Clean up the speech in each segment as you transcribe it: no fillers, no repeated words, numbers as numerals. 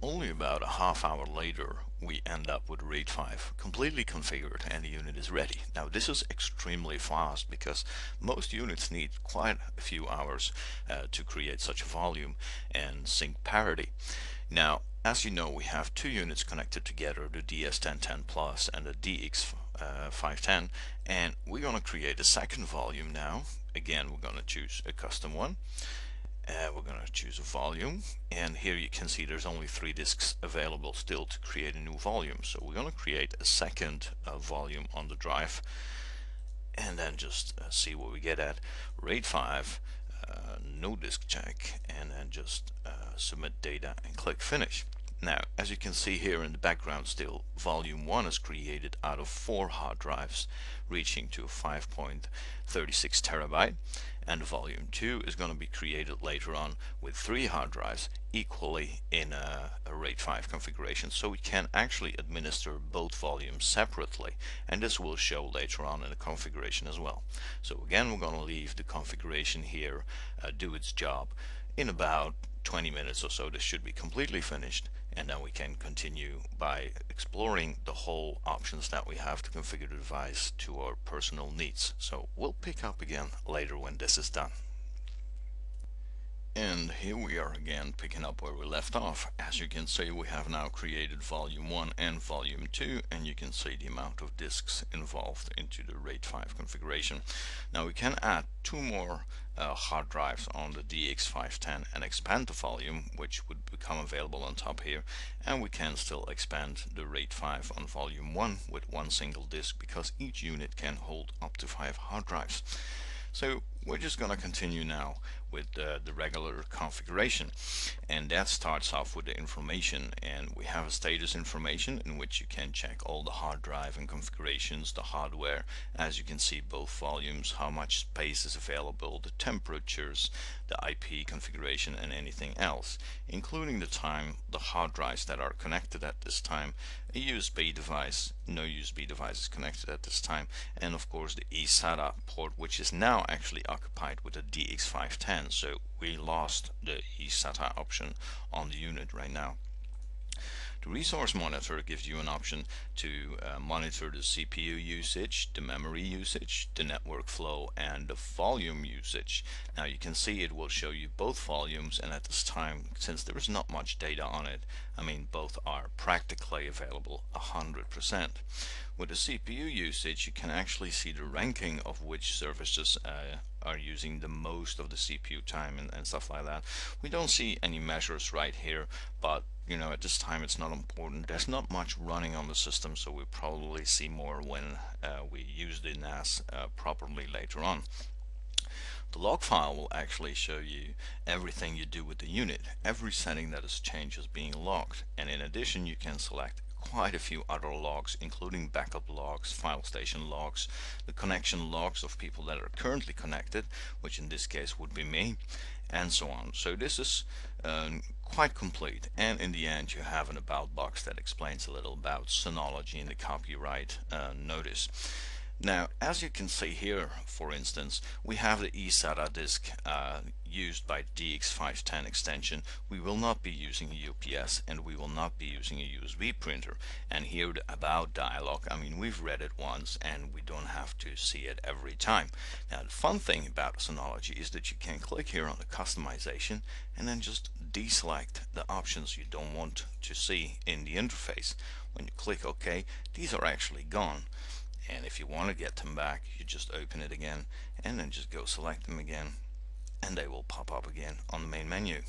Only about a half hour later, we end up with RAID 5 completely configured and the unit is ready. Now this is extremely fast because most units need quite a few hours to create such a volume and sync parity. Now, as you know, we have two units connected together, the DS1010 Plus and the DX510, and we're going to create a second volume now. Again, we're going to choose a custom one. We're going to choose a volume, and here you can see there's only 3 disks available still to create a new volume. So we're going to create a second volume on the drive, and then just see what we get at. RAID 5, no disk check, and then just submit data and click finish. Now, as you can see here in the background still, volume 1 is created out of 4 hard drives, reaching to 5.36 terabyte, and volume 2 is going to be created later on with 3 hard drives, equally in a RAID 5 configuration, so we can actually administer both volumes separately, and this will show later on in the configuration as well. So again, we're going to leave the configuration here do its job. In about 20 minutes or so this should be completely finished, and then we can continue by exploring the whole options that we have to configure the device to our personal needs. So we'll pick up again later when this is done. And here we are again, picking up where we left off. As you can see, we have now created volume 1 and volume 2, and you can see the amount of disks involved into the RAID 5 configuration. Now we can add 2 more hard drives on the DX510 and expand the volume, which would become available on top here, and we can still expand the RAID 5 on volume 1 with 1 single disk, because each unit can hold up to 5 hard drives. So we're just going to continue now with the regular configuration, and that starts off with the information, and we have a status information in which you can check all the hard drive and configurations, the hardware, as you can see both volumes, how much space is available, the temperatures, the IP configuration, and anything else, including the time, the hard drives that are connected at this time, a USB device, no USB device is connected at this time, and of course the eSATA port, which is now actually occupied with the DX510, so we lost the eSATA option on the unit right now. The resource monitor gives you an option to monitor the CPU usage, the memory usage, the network flow, and the volume usage. Now you can see it will show you both volumes, and at this time, since there is not much data on it, I mean both are practically available 100%. With the CPU usage, you can actually see the ranking of which services are using the most of the CPU time and stuff like that. We don't see any measures right here, but you know, at this time it's not important. There's not much running on the system, so we'll probably see more when we use the NAS properly later on. The log file will actually show you everything you do with the unit. Every setting that is changed is being logged, and in addition you can select quite a few other logs, including backup logs, file station logs, the connection logs of people that are currently connected, which in this case would be me, and so on. So this is quite complete, and in the end you have an about box that explains a little about Synology and the copyright notice. Now, as you can see here, for instance, we have the eSATA disk used by DX510 extension. We will not be using a UPS, and we will not be using a USB printer. And here the about dialog, I mean, we've read it once and we don't have to see it every time. Now the fun thing about Synology is that you can click here on the customization and then just deselect the options you don't want to see in the interface. When you click OK, these are actually gone. And if you want to get them back, you just open it again and then just go select them again, and they will pop up again on the main menu.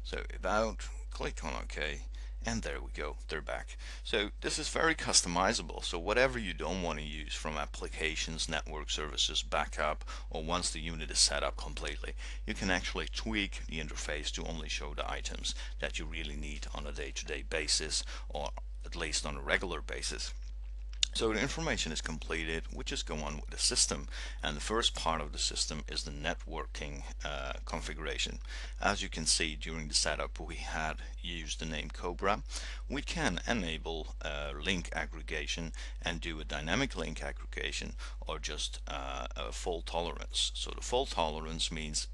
So about, click on OK, and there we go, they're back. So this is very customizable, so whatever you don't want to use from applications, network services, backup, or once the unit is set up completely, you can actually tweak the interface to only show the items that you really need on a day-to-day basis, or at least on a regular basis. So the information is completed. We just go on with the system, and the first part of the system is the networking configuration. As you can see, during the setup we had used the name Cobra. We can enable link aggregation and do a dynamic link aggregation, or just a fault tolerance. So the fault tolerance means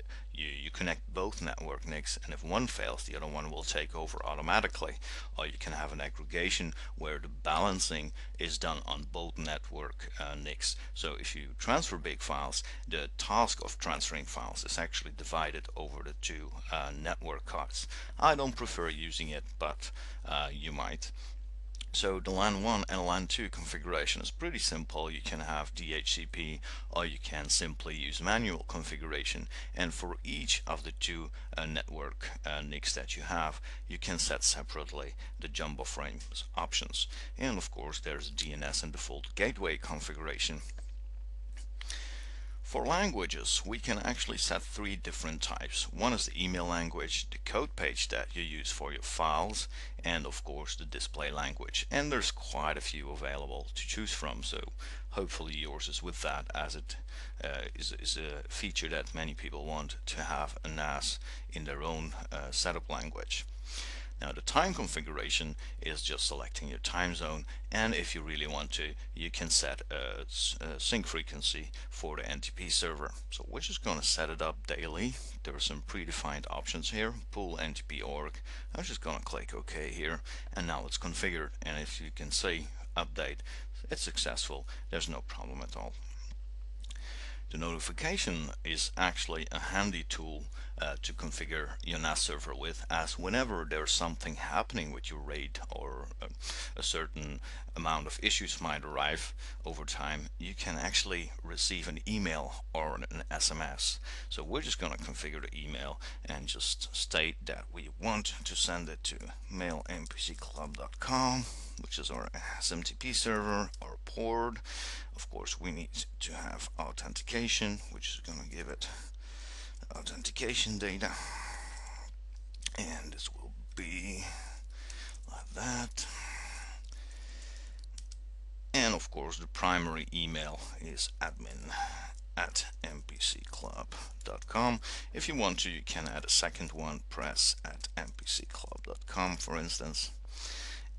you connect both network NICs, and if one fails, the other one will take over automatically. Or you can have an aggregation where the balancing is done on both network NICs. So if you transfer big files, the task of transferring files is actually divided over the two network cards. I don't prefer using it, but you might. So the LAN 1 and LAN 2 configuration is pretty simple. You can have DHCP, or you can simply use manual configuration, and for each of the two network NICs that you have, you can set separately the jumbo frames options. And of course there's DNS and default gateway configuration. For languages, we can actually set three different types. One is the email language, the code page that you use for your files, and of course the display language. And there's quite a few available to choose from, so hopefully yours is with that, as it is a feature that many people want to have a NAS in their own setup language. Now the time configuration is just selecting your time zone, and if you really want to, you can set a sync frequency for the NTP server. So we're just going to set it up daily. There are some predefined options here, pool NTP org. I'm just going to click OK here, and now it's configured, and if you can see update, it's successful. There's no problem at all. The notification is actually a handy tool to configure your NAS server with, as whenever there's something happening with your RAID, or a certain amount of issues might arrive over time, you can actually receive an email or an SMS. So we're just going to configure the email and just state that we want to send it to mail.mpcclub.com, which is our SMTP server, our port. Of course, we need to have authentication, which is going to give it authentication data, and this will be like that. And of course, the primary email is admin@mpcclub.com. If you want to, you can add a second one, press @mpcclub.com, for instance,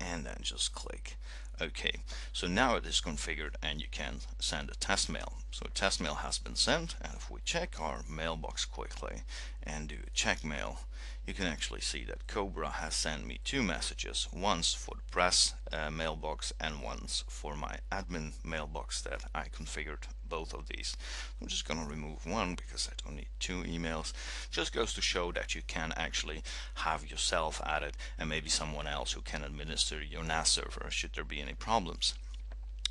and then just click OK. So now it is configured, and you can send a test mail. So a test mail has been sent, and if we check our mailbox quickly and do a check mail, you can actually see that Cobra has sent me two messages, once for the press mailbox and once for my admin mailbox that I configured both of these. I'm just going to remove one because I don't need two emails. Just goes to show that you can actually have yourself added, and maybe someone else who can administer your NAS server should there be any problems.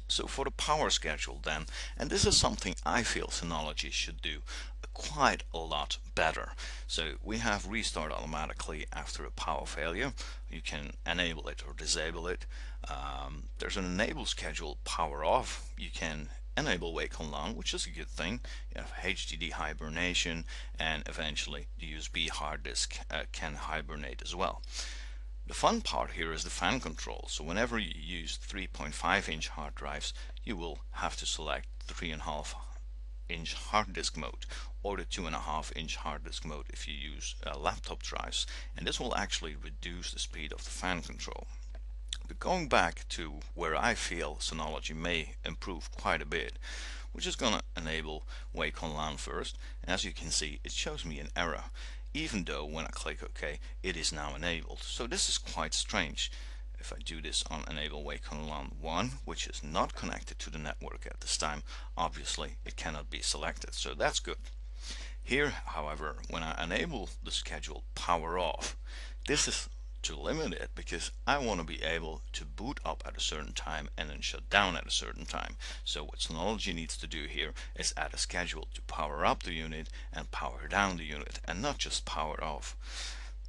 So for the power schedule then, and this is something I feel Synology should do quite a lot better. So we have restart automatically after a power failure. You can enable it or disable it. There's an enable schedule power off. You can enable wake on LAN, which is a good thing. You have HDD hibernation, and eventually the USB hard disk can hibernate as well. The fun part here is the fan control. So whenever you use 3.5-inch hard drives, you will have to select 3.5-inch hard disk mode, or the 2.5-inch hard disk mode if you use laptop drives, and this will actually reduce the speed of the fan control. But going back to where I feel Synology may improve quite a bit, we're just going to enable wake on LAN first, and as you can see, it shows me an error, even though when I click OK, it is now enabled. So this is quite strange. If I do this on enable wake on LAN 1, which is not connected to the network at this time, obviously it cannot be selected, so that's good. Here, however, when I enable the schedule power off, this is to limit it because I want to be able to boot up at a certain time and then shut down at a certain time. So what Synology needs to do here is add a schedule to power up the unit and power down the unit, and not just power off.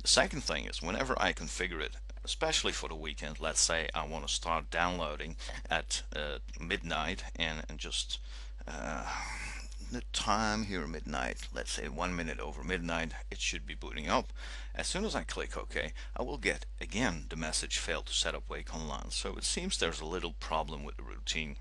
The second thing is, whenever I configure it, especially for the weekend, let's say I want to start downloading at midnight, and just the time here midnight, let's say 1 minute over midnight, it should be booting up. As soon as I click OK, I will get again the message failed to set up wake on LAN. So it seems there's a little problem with the routine.